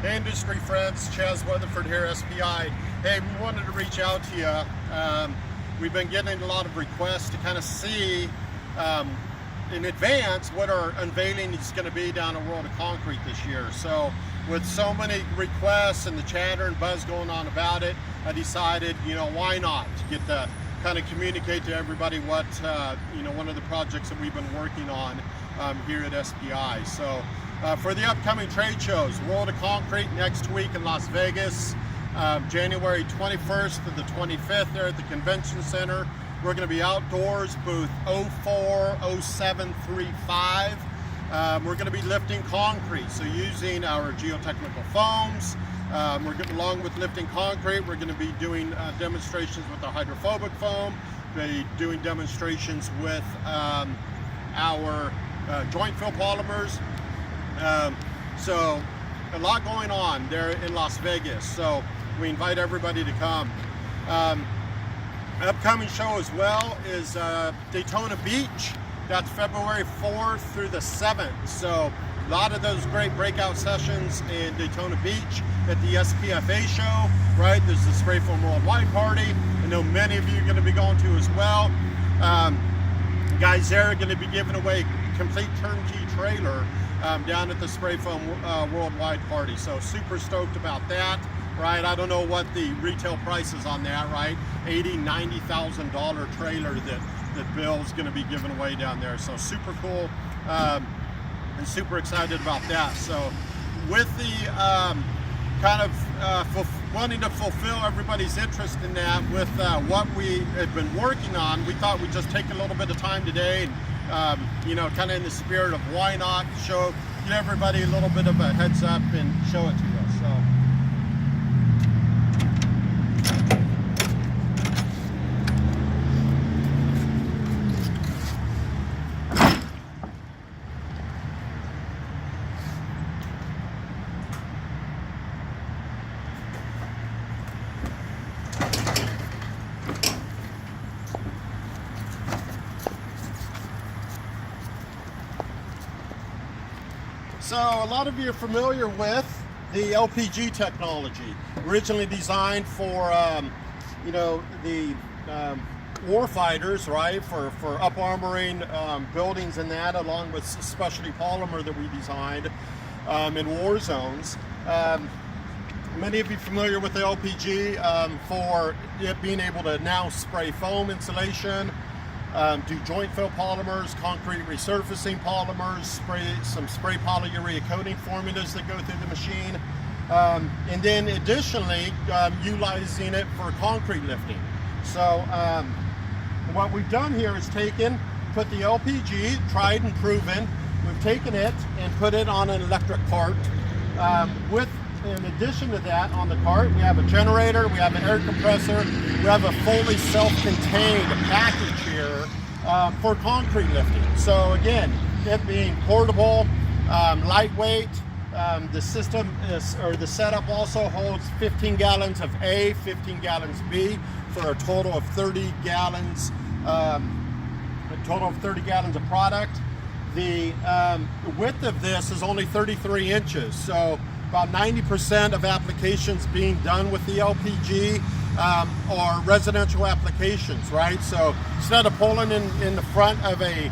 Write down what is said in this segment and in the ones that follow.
Hey industry friends, Chaz Weatherford here, SPI. Hey, we wanted to reach out to you. We've been getting a lot of requests to kind of see in advance what our unveiling is going to be down at World of Concrete this year. So with so many requests and the chatter and buzz going on about it, I decided, why not to get to kind of communicate to everybody what, one of the projects that we've been working on here at SPI. So for the upcoming trade shows, World of Concrete next week in Las Vegas, January 21st to the 25th there at the Convention Center. We're going to be outdoors, booth 040735. We're going to be lifting concrete, so using our geotechnical foams. Along with lifting concrete, we're going to be doing demonstrations with the hydrophobic foam, be doing demonstrations with our joint fill polymers. So a lot going on there in Las Vegas, so we invite everybody to come. Upcoming show as well is Daytona Beach. That's February 4th through the 7th. So a lot of those great breakout sessions in Daytona Beach at the SPFA show, right? There's the Spray Foam Worldwide party. I know many of you are going to be going to as well. Guys there are going to be giving away complete turnkey trailer down at the Spray Foam Worldwide party. So super stoked about that, right? I don't know what the retail price is on that, right? $80,000, $90,000 trailer that Bill's going to be giving away down there. So super cool and super excited about that. So with the wanting to fulfill everybody's interest in that with what we had been working on, we thought we'd just take a little bit of time today and kind of in the spirit of why not give everybody a little bit of a heads up and show it to us. So. So a lot of you are familiar with the LPG technology, originally designed for, the war fighters, right? For up armoring buildings and that, along with specialty polymer that we designed in war zones. Many of you are familiar with the LPG for it being able to now spray foam insulation, do joint fill polymers, concrete resurfacing polymers, some spray polyurea coating formulas that go through the machine, and then additionally utilizing it for concrete lifting. So what we've done here is put the LPG, tried and proven, we've taken it and put it on an electric cart. In addition to that, on the cart, we have a generator, we have an air compressor, we have a fully self-contained package here for concrete lifting. So again, it being portable, lightweight, the system the setup also holds 15 gallons of A, 15 gallons B, for a total of 30 gallons, of product. The width of this is only 33 inches, so about 90% of applications being done with the LPG are residential applications, right? So instead of pulling in the front of a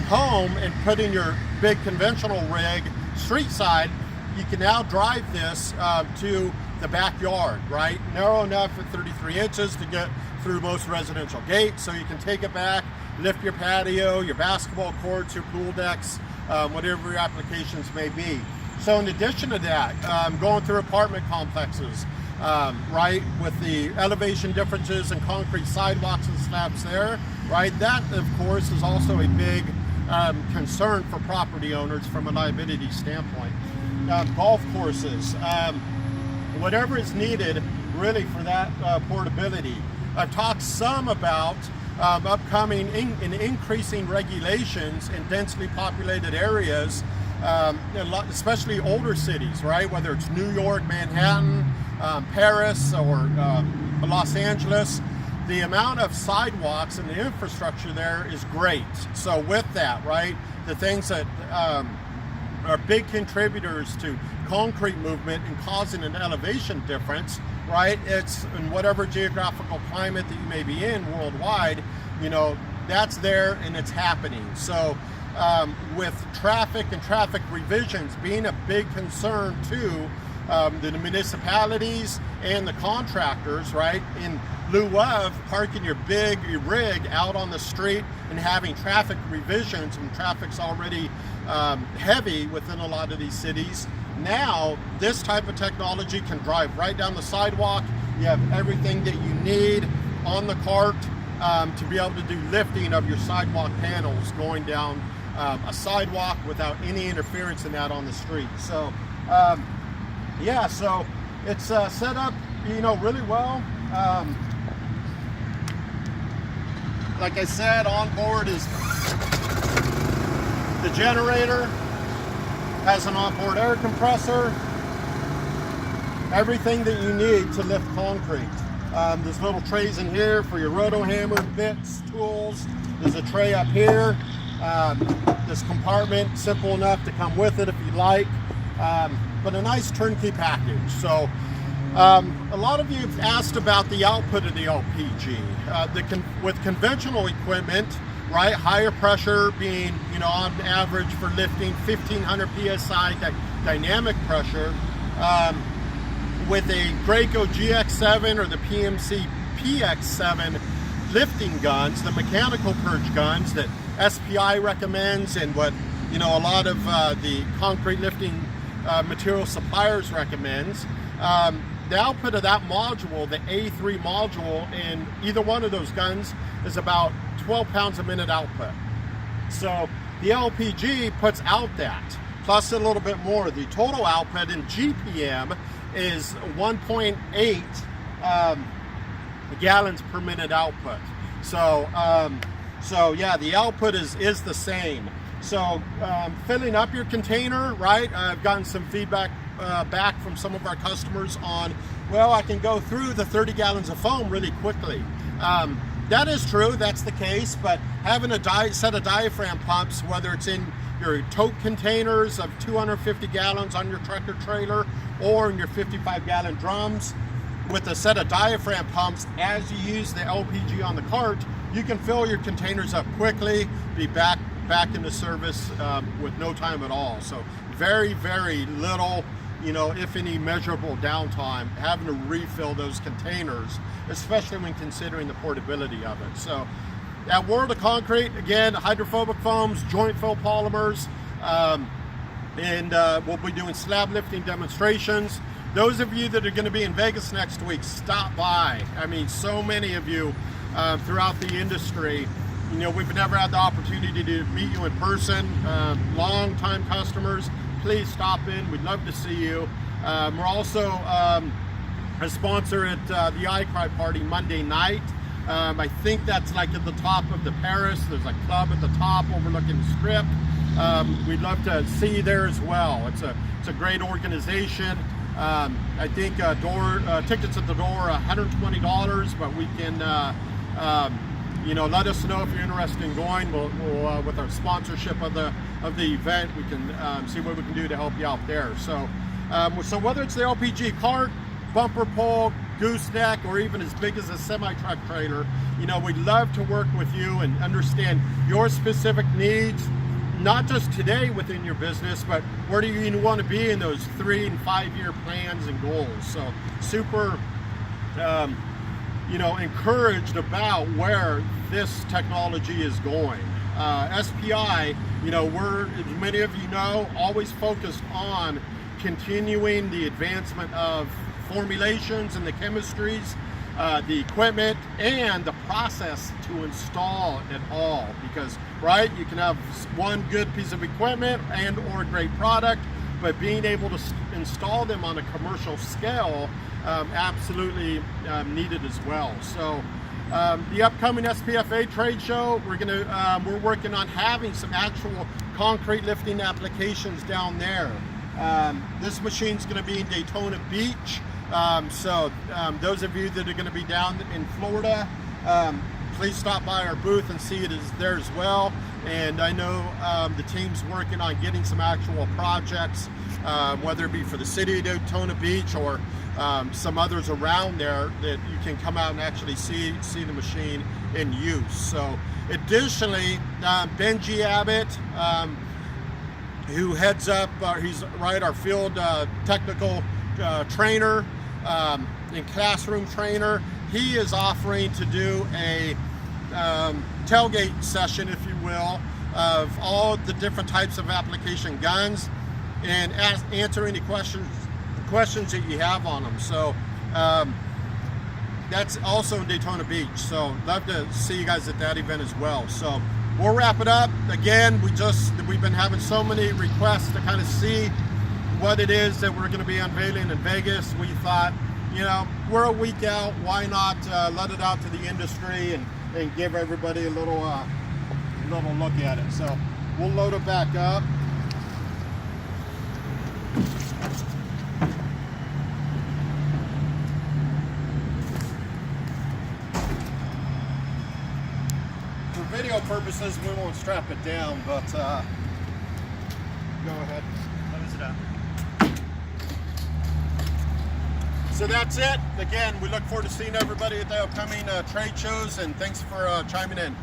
home and putting your big conventional rig street side, you can now drive this to the backyard, right? Narrow enough at 33 inches to get through most residential gates, so you can take it back, lift your patio, your basketball courts, your pool decks, whatever your applications may be. So in addition to that, going through apartment complexes, right, with the elevation differences and concrete sidewalks and slabs there, right, that of course is also a big concern for property owners from a liability standpoint. Golf courses, whatever is needed really for that portability. I've talked some about upcoming and increasing regulations in densely populated areas, especially older cities, right? Whether it's New York, Manhattan, Paris, or Los Angeles, the amount of sidewalks and the infrastructure there is great. So with that, right, the things that are big contributors to concrete movement and causing an elevation difference, right? It's in whatever geographical climate that you may be in worldwide, you know, that's there and it's happening. So with traffic and traffic revisions being a big concern to the municipalities and the contractors, right? In lieu of parking your rig out on the street and having traffic revisions, and traffic's already heavy within a lot of these cities. Now, this type of technology can drive right down the sidewalk. You have everything that you need on the cart to be able to do lifting of your sidewalk panels going down a sidewalk without any interference in that on the street. So, yeah, so it's set up, you know, really well. Like I said, on board is the generator, has an onboard air compressor, everything that you need to lift concrete. There's little trays in here for your roto hammer, bits, tools. There's a tray up here. This compartment, simple enough to come with it if you like, but a nice turnkey package. So a lot of you have asked about the output of the LPG. With conventional equipment, right, higher pressure being, you know, on average for lifting 1500 psi dynamic pressure, with a Graco GX7 or the PMC PX7 lifting guns, the mechanical purge guns that SPI recommends, and what, you know, a lot of the concrete lifting material suppliers recommends. The output of that module, the A3 module, in either one of those guns is about 12 pounds a minute output. So the LPG puts out that, plus a little bit more. The total output in GPM is 1.8 gallons per minute output. So, so yeah, the output is the same. So filling up your container, right? I've gotten some feedback back from some of our customers on, well, I can go through the 30 gallons of foam really quickly. That is true, that's the case, but having a set of diaphragm pumps, whether it's in your tote containers of 250 gallons on your truck or trailer, or in your 55-gallon drums, with a set of diaphragm pumps, as you use the LPG on the cart, you can fill your containers up quickly, be back into service with no time at all. So very, very little, you know, if any measurable downtime having to refill those containers, especially when considering the portability of it. So at World of Concrete, again, hydrophobic foams, joint fill polymers, and we'll be doing slab lifting demonstrations. Those of you that are going to be in Vegas next week, stop by. I mean, so many of you throughout the industry, you know, we've never had the opportunity to meet you in person. Long-time customers, please stop in. We'd love to see you. We're also a sponsor at the iCry party Monday night. I think that's like at the top of the Paris. There's a club at the top overlooking the strip. We'd love to see you there as well. It's a great organization. I think tickets at the door are $120, but we can you know, let us know if you're interested in going. We'll with our sponsorship of the event, we can see what we can do to help you out there. So so whether it's the LPG cart, bumper pole, gooseneck, or even as big as a semi-truck trailer, you know, we'd love to work with you and understand your specific needs, not just today within your business, but where do you want to be in those 3 and 5 year plans and goals. So super you know, encouraged about where this technology is going. SPI, you know, we're, as many of you know, always focused on continuing the advancement of formulations and the chemistries, the equipment, and the process to install it all. Because, right, you can have one good piece of equipment and or a great product, but being able to install them on a commercial scale, absolutely needed as well. So the upcoming SPFA trade show, we're working on having some actual concrete lifting applications down there. This machine's going to be in Daytona Beach. So those of you that are going to be down in Florida, please stop by our booth and see it is there as well. And I know the team's working on getting some actual projects, whether it be for the city of Daytona Beach or some others around there, that you can come out and actually see the machine in use. So additionally, Benji Abbott, who heads up, he's our field technical trainer and classroom trainer, he is offering to do a tailgate session, if you will, of all the different types of application guns, and answer any questions that you have on them. So that's also in Daytona Beach. So love to see you guys at that event as well. So we'll wrap it up. Again, we've been having so many requests to kind of see what it is that we're going to be unveiling in Vegas. We thought, you know, we're a week out, why not let it out to the industry and give everybody a little look at it. So we'll load it back up. For video purposes, we won't strap it down, but go ahead. Close it up. So that's it. Again, we look forward to seeing everybody at the upcoming trade shows, and thanks for chiming in.